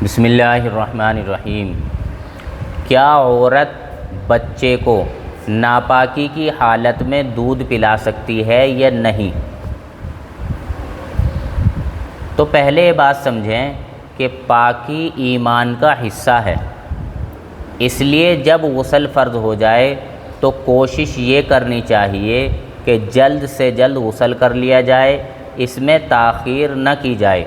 بسم اللہ الرحمن الرحیم۔ کیا عورت بچے کو ناپاکی کی حالت میں دودھ پلا سکتی ہے یا نہیں؟ تو پہلے یہ بات سمجھیں کہ پاکی ایمان کا حصہ ہے، اس لیے جب غسل فرض ہو جائے تو کوشش یہ کرنی چاہیے کہ جلد سے جلد غسل کر لیا جائے، اس میں تاخیر نہ کی جائے۔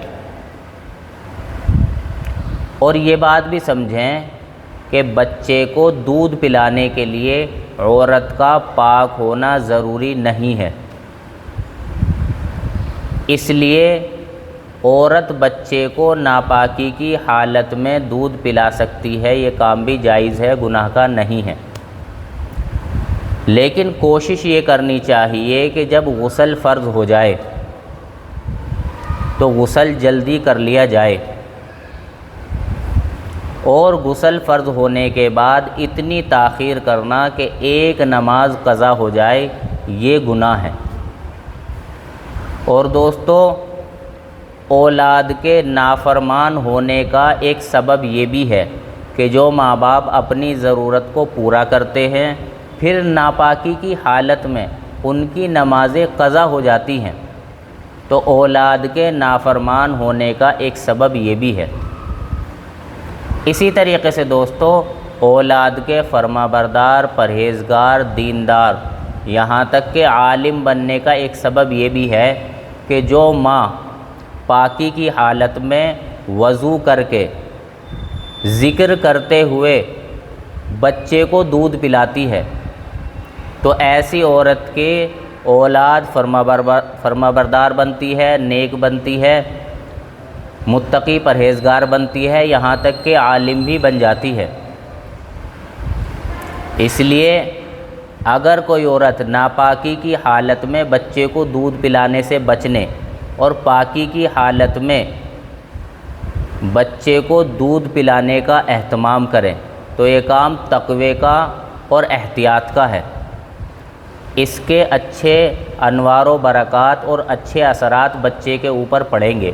اور یہ بات بھی سمجھیں کہ بچے کو دودھ پلانے کے لیے عورت کا پاک ہونا ضروری نہیں ہے، اس لیے عورت بچے کو ناپاکی کی حالت میں دودھ پلا سکتی ہے، یہ کام بھی جائز ہے، گناہ کا نہیں ہے۔ لیکن کوشش یہ کرنی چاہیے کہ جب غسل فرض ہو جائے تو غسل جلدی کر لیا جائے، اور غسل فرض ہونے کے بعد اتنی تاخیر کرنا کہ ایک نماز قضا ہو جائے، یہ گناہ ہے۔ اور دوستو، اولاد کے نافرمان ہونے کا ایک سبب یہ بھی ہے کہ جو ماں باپ اپنی ضرورت کو پورا کرتے ہیں، پھر ناپاکی کی حالت میں ان کی نمازیں قضا ہو جاتی ہیں، تو اولاد کے نافرمان ہونے کا ایک سبب یہ بھی ہے۔ اسی طریقے سے دوستو، اولاد کے فرما بردار، پرہیزگار، دیندار، یہاں تک کہ عالم بننے کا ایک سبب یہ بھی ہے کہ جو ماں پاکی کی حالت میں وضو کر کے ذکر کرتے ہوئے بچے کو دودھ پلاتی ہے، تو ایسی عورت کی اولاد فرما بردار بنتی ہے، نیک بنتی ہے، متقی پرہیزگار بنتی ہے، یہاں تک کہ عالم بھی بن جاتی ہے۔ اس لیے اگر کوئی عورت ناپاکی کی حالت میں بچے کو دودھ پلانے سے بچنے اور پاکی کی حالت میں بچے کو دودھ پلانے کا اہتمام کرے تو یہ کام تقوی کا اور احتیاط کا ہے، اس کے اچھے انوار و برکات اور اچھے اثرات بچے کے اوپر پڑیں گے۔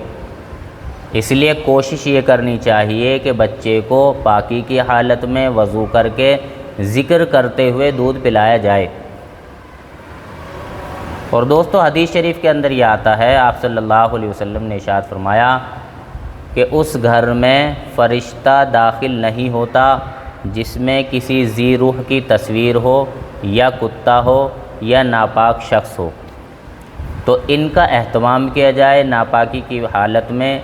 اس لیے کوشش یہ کرنی چاہیے کہ بچے کو پاکی کی حالت میں وضو کر کے ذکر کرتے ہوئے دودھ پلایا جائے۔ اور دوستو، حدیث شریف کے اندر یہ آتا ہے، آپ صلی اللہ علیہ وسلم نے ارشاد فرمایا کہ اس گھر میں فرشتہ داخل نہیں ہوتا جس میں کسی ذی روح کی تصویر ہو، یا کتا ہو، یا ناپاک شخص ہو۔ تو ان کا اہتمام کیا جائے۔ ناپاکی کی حالت میں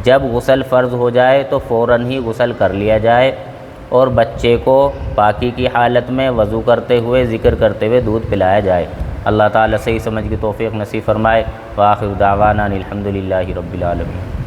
جب غسل فرض ہو جائے تو فوراً ہی غسل کر لیا جائے، اور بچے کو پاکی کی حالت میں وضو کرتے ہوئے ذکر کرتے ہوئے دودھ پلایا جائے۔ اللہ تعالیٰ صحیح سمجھ کی توفیق نصیب فرمائے۔ وآخر دعوانا الحمد للہ رب العالمین۔